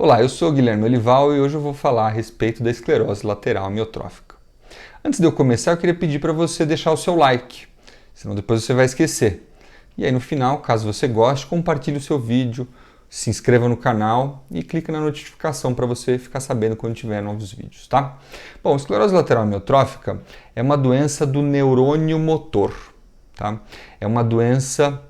Olá, eu sou Guilherme Olival e hoje eu vou falar a respeito da esclerose lateral amiotrófica. Antes de eu começar, eu queria pedir para você deixar o seu like, senão depois você vai esquecer. E aí no final, caso você goste, compartilhe o seu vídeo, se inscreva no canal e clique na notificação para você ficar sabendo quando tiver novos vídeos, tá? Bom, esclerose lateral amiotrófica é uma doença do neurônio motor, tá? É uma doença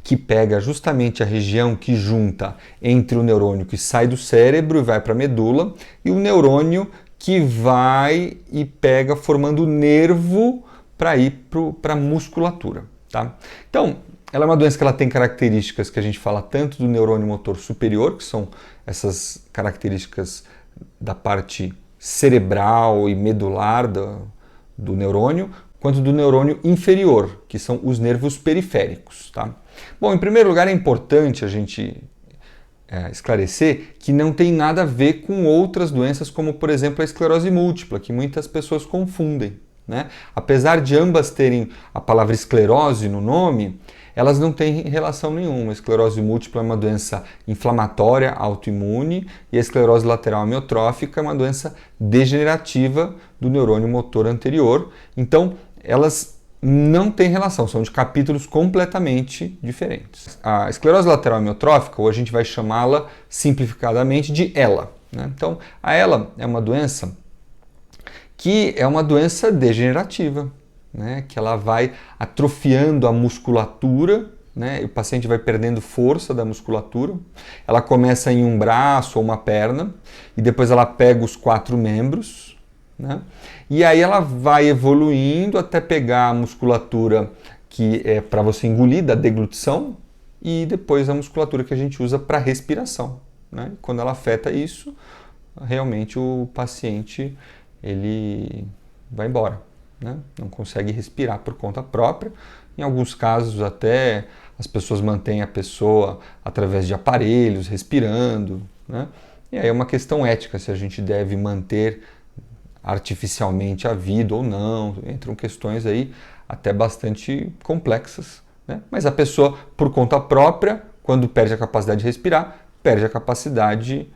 que pega justamente a região que junta entre o neurônio que sai do cérebro e vai para a medula e o neurônio que vai e pega formando o nervo para ir para a musculatura. Tá? Então, ela é uma doença que ela tem características que a gente fala tanto do neurônio motor superior, que são essas características da parte cerebral e medular do neurônio, quanto do neurônio inferior, que são os nervos periféricos. Tá? Bom, em primeiro lugar é importante a gente esclarecer que não tem nada a ver com outras doenças, como por exemplo a esclerose múltipla, que muitas pessoas confundem. Né? Apesar de ambas terem a palavra esclerose no nome, elas não têm relação nenhuma. A esclerose múltipla é uma doença inflamatória autoimune e a esclerose lateral amiotrófica é uma doença degenerativa do neurônio motor anterior. Então, elas não têm relação, são de capítulos completamente diferentes. A esclerose lateral amiotrófica, ou a gente vai chamá-la simplificadamente de ELA. Né? Então, a ELA é uma doença que é uma doença degenerativa, né? Que ela vai atrofiando a musculatura, né? E o paciente vai perdendo força da musculatura. Ela começa em um braço ou uma perna e depois ela pega os 4 membros, né? E aí ela vai evoluindo até pegar a musculatura que é para você engolir, da deglutição, e depois a musculatura que a gente usa para respiração, né? Quando ela afeta isso, realmente o paciente ele vai embora, né? Não consegue respirar por conta própria. Em alguns casos até as pessoas mantêm a pessoa através de aparelhos, respirando, né? E aí é uma questão ética se a gente deve manter artificialmente a vida ou não. Entram questões aí até bastante complexas, né? Mas a pessoa, por conta própria, quando perde a capacidade de respirar, perde a capacidade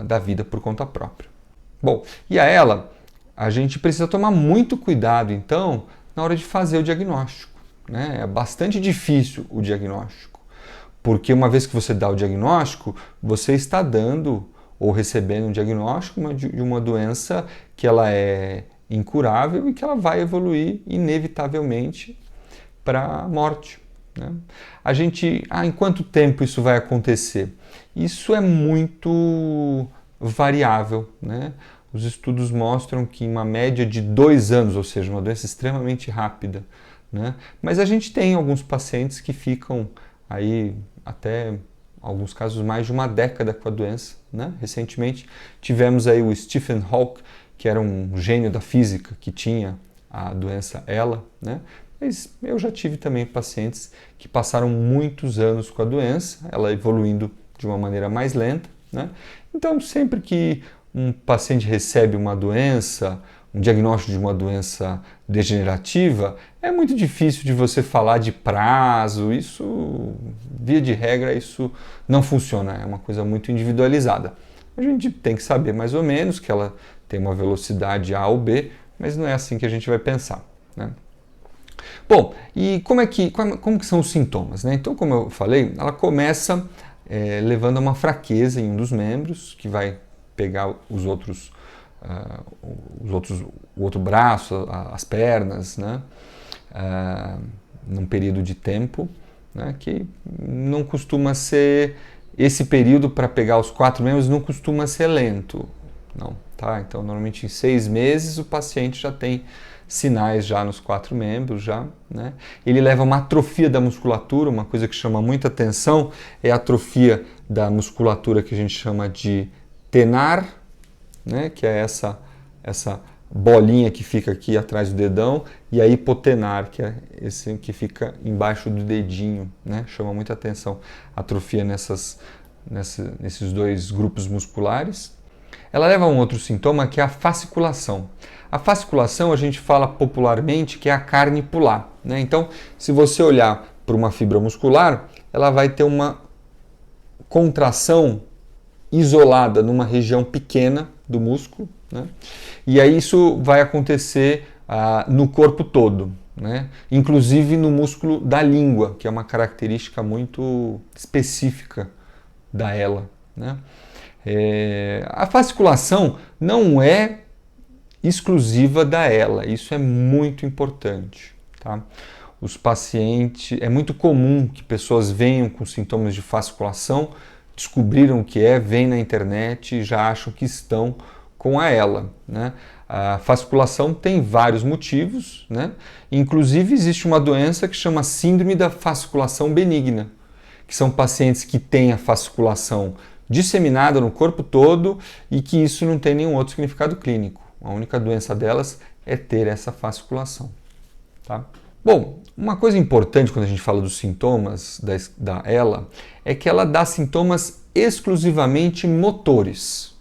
da vida por conta própria. Bom, e a ela, a gente precisa tomar muito cuidado, então, na hora de fazer o diagnóstico. Né? É bastante difícil o diagnóstico, porque uma vez que você dá o diagnóstico, você está dando ou recebendo um diagnóstico de uma doença que ela é incurável e que ela vai evoluir inevitavelmente para a morte. Né? A gente, em quanto tempo isso vai acontecer? Isso é muito variável, né? Os estudos mostram que em uma média de 2 anos, ou seja, uma doença extremamente rápida, né? Mas a gente tem alguns pacientes que ficam aí até, alguns casos, mais de uma década com a doença, né? Recentemente tivemos aí o Stephen Hawking, que era um gênio da física que tinha a doença ELA, né? Mas eu já tive também pacientes que passaram muitos anos com a doença, ela evoluindo de uma maneira mais lenta, né? Então, sempre que um paciente recebe uma doença, um diagnóstico de uma doença degenerativa, é muito difícil de você falar de prazo. Isso, via de regra, isso não funciona, é uma coisa muito individualizada. A gente tem que saber mais ou menos que ela tem uma velocidade A ou B, mas não é assim que a gente vai pensar, né? Bom, e como que são os sintomas, né? Então, como eu falei, ela começa levando a uma fraqueza em um dos membros, que vai pegar o outro braço, as pernas, né? Num período de tempo, né? Que não costuma ser, esse período para pegar os 4 membros não costuma ser lento, não, tá? Então, normalmente em 6 meses o paciente já tem sinais já nos 4 membros, já, né? Ele leva uma atrofia da musculatura, uma coisa que chama muita atenção é a atrofia da musculatura que a gente chama de tenar, né? Que é essa bolinha que fica aqui atrás do dedão, e a hipotenar, que é esse que fica embaixo do dedinho, né? Chama muita atenção a atrofia nesses 2 grupos musculares. Ela leva a um outro sintoma que é a fasciculação. A fasciculação a gente fala popularmente que é a carne pular, né? Então, se você olhar para uma fibra muscular, ela vai ter uma contração isolada numa região pequena do músculo, né? E aí isso vai acontecer no corpo todo, né? Inclusive no músculo da língua, que é uma característica muito específica da ELA, né? A fasciculação não é exclusiva da ELA, isso é muito importante, tá? Os pacientes, é muito comum que pessoas venham com sintomas de fasciculação, descobriram o que é, vêm na internet e já acham que estão com a ELA, né? A fasciculação tem vários motivos, né? Inclusive existe uma doença que chama síndrome da fasciculação benigna, que são pacientes que têm a fasciculação disseminada no corpo todo e que isso não tem nenhum outro significado clínico. A única doença delas é ter essa fasciculação, tá? Bom, uma coisa importante quando a gente fala dos sintomas da ELA é que ela dá sintomas exclusivamente motores.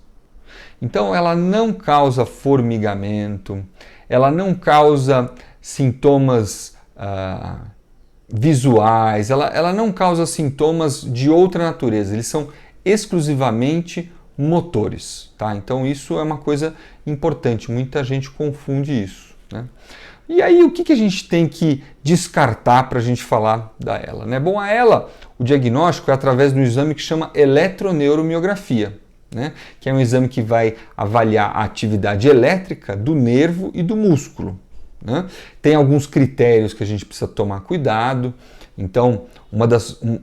Então ela não causa formigamento, ela não causa sintomas visuais, ela não causa sintomas de outra natureza, eles são exclusivamente motores, tá? Então isso é uma coisa importante, muita gente confunde isso, né? E aí o que a gente tem que descartar para a gente falar da ELA, né? Bom, a ELA, o diagnóstico é através do exame que chama eletroneuromiografia, né? Que é um exame que vai avaliar a atividade elétrica do nervo e do músculo, né? Tem alguns critérios que a gente precisa tomar cuidado. Então,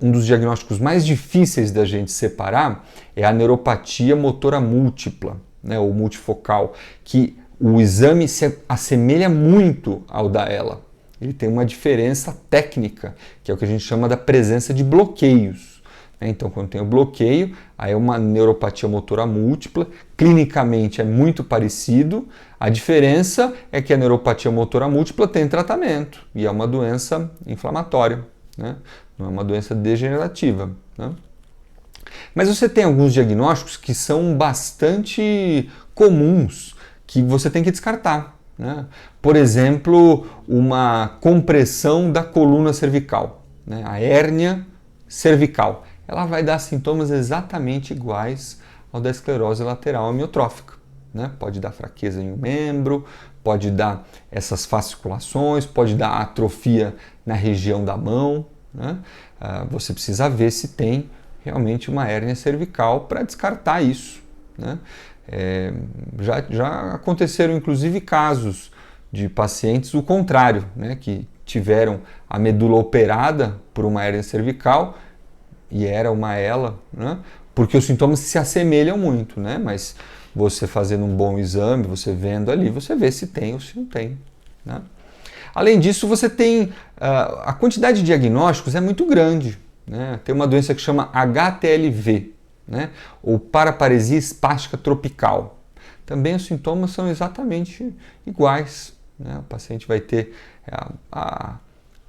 um dos diagnósticos mais difíceis da gente separar é a neuropatia motora múltipla, né, ou multifocal, que o exame se assemelha muito ao da ELA. Ele tem uma diferença técnica, que é o que a gente chama da presença de bloqueios. Então, quando tem o bloqueio, aí é uma neuropatia motora múltipla, clinicamente é muito parecido, a diferença é que a neuropatia motora múltipla tem tratamento e é uma doença inflamatória, né? Não é uma doença degenerativa, né? Mas você tem alguns diagnósticos que são bastante comuns, que você tem que descartar, né? Por exemplo, uma compressão da coluna cervical, né? A hérnia cervical. Ela vai dar sintomas exatamente iguais ao da esclerose lateral amiotrófica, né? Pode dar fraqueza em um membro, pode dar essas fasciculações, pode dar atrofia na região da mão, né? Você precisa ver se tem realmente uma hérnia cervical para descartar isso, né? Já aconteceram inclusive casos de pacientes o contrário, né? Que tiveram a medula operada por uma hérnia cervical e era uma ELA, né? Porque os sintomas se assemelham muito, né? Mas você fazendo um bom exame, você vendo ali, você vê se tem ou se não tem, né? Além disso, você tem a quantidade de diagnósticos é muito grande, né? Tem uma doença que chama HTLV, né? Ou paraparesia espástica tropical. Também os sintomas são exatamente iguais, né? O paciente vai ter a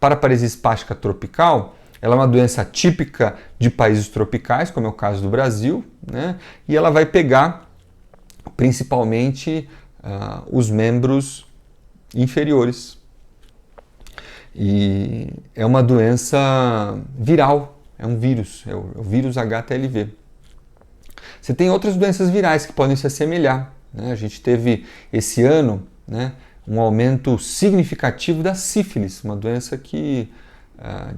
paraparesia espástica tropical. Ela é uma doença típica de países tropicais, como é o caso do Brasil, né? E ela vai pegar principalmente os membros inferiores. E é uma doença viral, é um vírus, é o vírus HTLV. Você tem outras doenças virais que podem se assemelhar, né? A gente teve esse ano, né, um aumento significativo da sífilis, uma doença que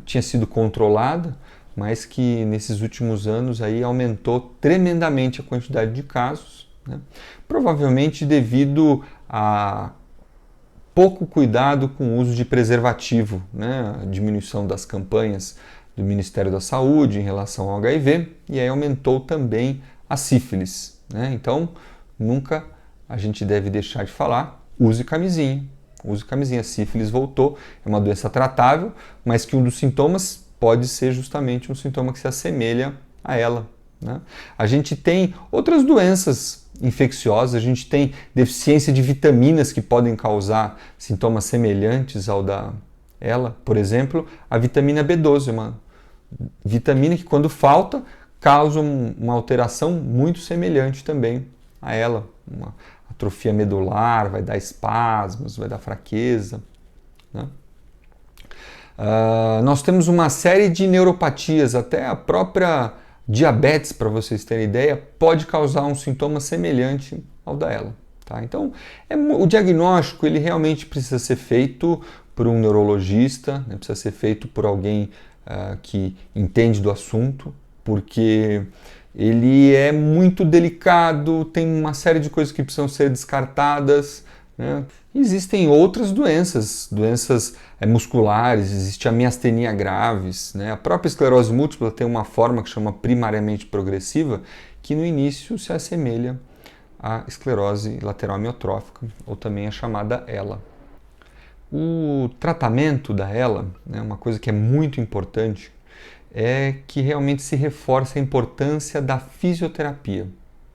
tinha sido controlada, mas que nesses últimos anos aí aumentou tremendamente a quantidade de casos, né? Provavelmente devido a pouco cuidado com o uso de preservativo, né? A diminuição das campanhas do Ministério da Saúde em relação ao HIV, e aí aumentou também a sífilis, né? Então, nunca a gente deve deixar de falar, use camisinha. Use camisinha, a sífilis voltou, é uma doença tratável, mas que um dos sintomas pode ser justamente um sintoma que se assemelha a ela, né? A gente tem outras doenças infecciosas, a gente tem deficiência de vitaminas que podem causar sintomas semelhantes ao da ela. Por exemplo, a vitamina B12, uma vitamina que quando falta causa uma alteração muito semelhante também a ela, uma atrofia medular, vai dar espasmos, vai dar fraqueza, né? Nós temos uma série de neuropatias, até a própria Diabetes, para vocês terem ideia, pode causar um sintoma semelhante ao da ELA. Tá? Então, o diagnóstico ele realmente precisa ser feito por um neurologista, né? Precisa ser feito por alguém que entende do assunto, porque ele é muito delicado, tem uma série de coisas que precisam ser descartadas, né? Existem outras doenças musculares, existe a miastenia graves, né? A própria esclerose múltipla tem uma forma que chama primariamente progressiva, que no início se assemelha à esclerose lateral amiotrófica, ou também a chamada ELA. O tratamento da ELA, né, uma coisa que é muito importante, é que realmente se reforce a importância da fisioterapia,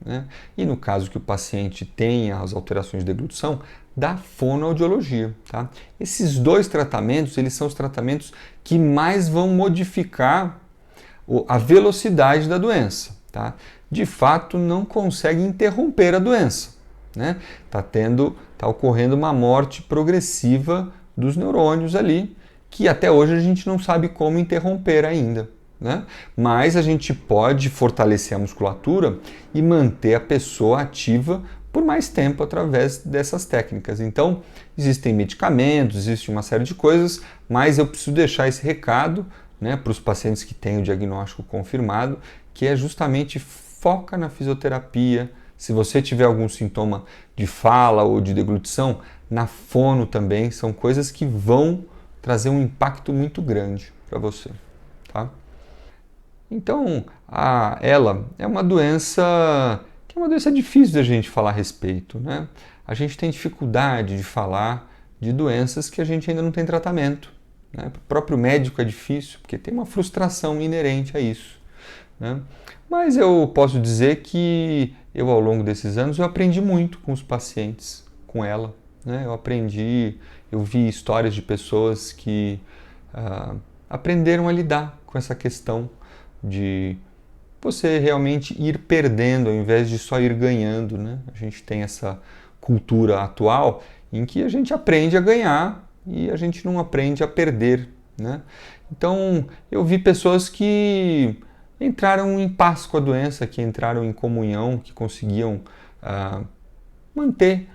né? E no caso que o paciente tenha as alterações de deglutição, da fonoaudiologia. Tá? Esses dois tratamentos, eles são os tratamentos que mais vão modificar a velocidade da doença. Tá? De fato, não consegue interromper a doença. Né? Tá ocorrendo uma morte progressiva dos neurônios ali, que até hoje a gente não sabe como interromper ainda. Né? Mas a gente pode fortalecer a musculatura e manter a pessoa ativa por mais tempo através dessas técnicas. Então, existem medicamentos, existe uma série de coisas, mas eu preciso deixar esse recado, né, para os pacientes que têm o diagnóstico confirmado, que é justamente foca na fisioterapia. Se você tiver algum sintoma de fala ou de deglutição, na fono também, são coisas que vão trazer um impacto muito grande para você. Tá? Então, a ELA é uma doença que é uma doença difícil da gente falar a respeito, né? A gente tem dificuldade de falar de doenças que a gente ainda não tem tratamento, né? Para o próprio médico é difícil, porque tem uma frustração inerente a isso, né? Mas eu posso dizer que eu, ao longo desses anos, eu aprendi muito com os pacientes, com ela, né? Eu vi histórias de pessoas que aprenderam a lidar com essa questão de você realmente ir perdendo ao invés de só ir ganhando, né? A gente tem essa cultura atual em que a gente aprende a ganhar e a gente não aprende a perder, né? Então, eu vi pessoas que entraram em paz com a doença, que entraram em comunhão, que conseguiam manter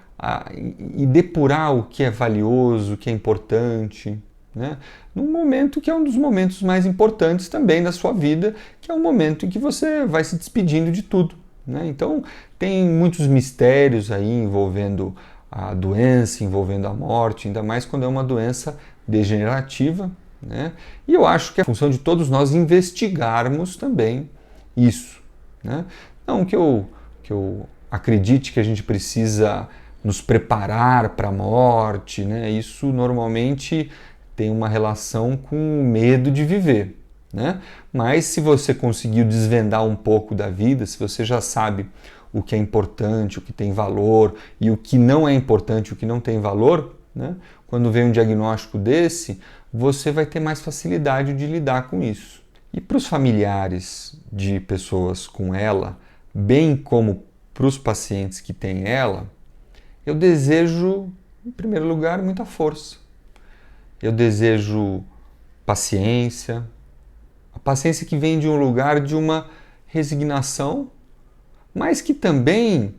e depurar o que é valioso, o que é importante, né? Num momento que é um dos momentos mais importantes também da sua vida, que é um momento em que você vai se despedindo de tudo, né? Então, tem muitos mistérios aí envolvendo a doença, envolvendo a morte, ainda mais quando é uma doença degenerativa, né? E eu acho que é a função de todos nós investigarmos também isso, né? Não que eu acredite que a gente precisa nos preparar para a morte, né? Isso normalmente tem uma relação com o medo de viver, né? Mas se você conseguiu desvendar um pouco da vida, se você já sabe o que é importante, o que tem valor e o que não é importante, o que não tem valor, né? Quando vem um diagnóstico desse, você vai ter mais facilidade de lidar com isso. E para os familiares de pessoas com ela, bem como para os pacientes que têm ela, eu desejo, em primeiro lugar, muita força. Eu desejo paciência, a paciência que vem de um lugar de uma resignação, mas que também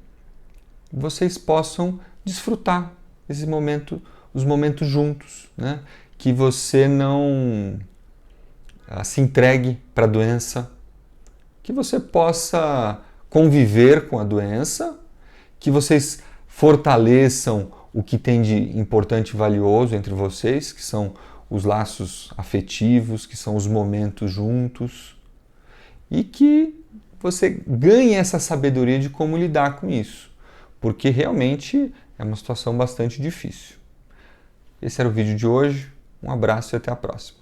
vocês possam desfrutar esse momento, os momentos juntos, né? Que você não se entregue para a doença, que você possa conviver com a doença, que vocês fortaleçam o que tem de importante e valioso entre vocês, que são os laços afetivos, que são os momentos juntos, e que você ganhe essa sabedoria de como lidar com isso, porque realmente é uma situação bastante difícil. Esse era o vídeo de hoje, um abraço e até a próxima.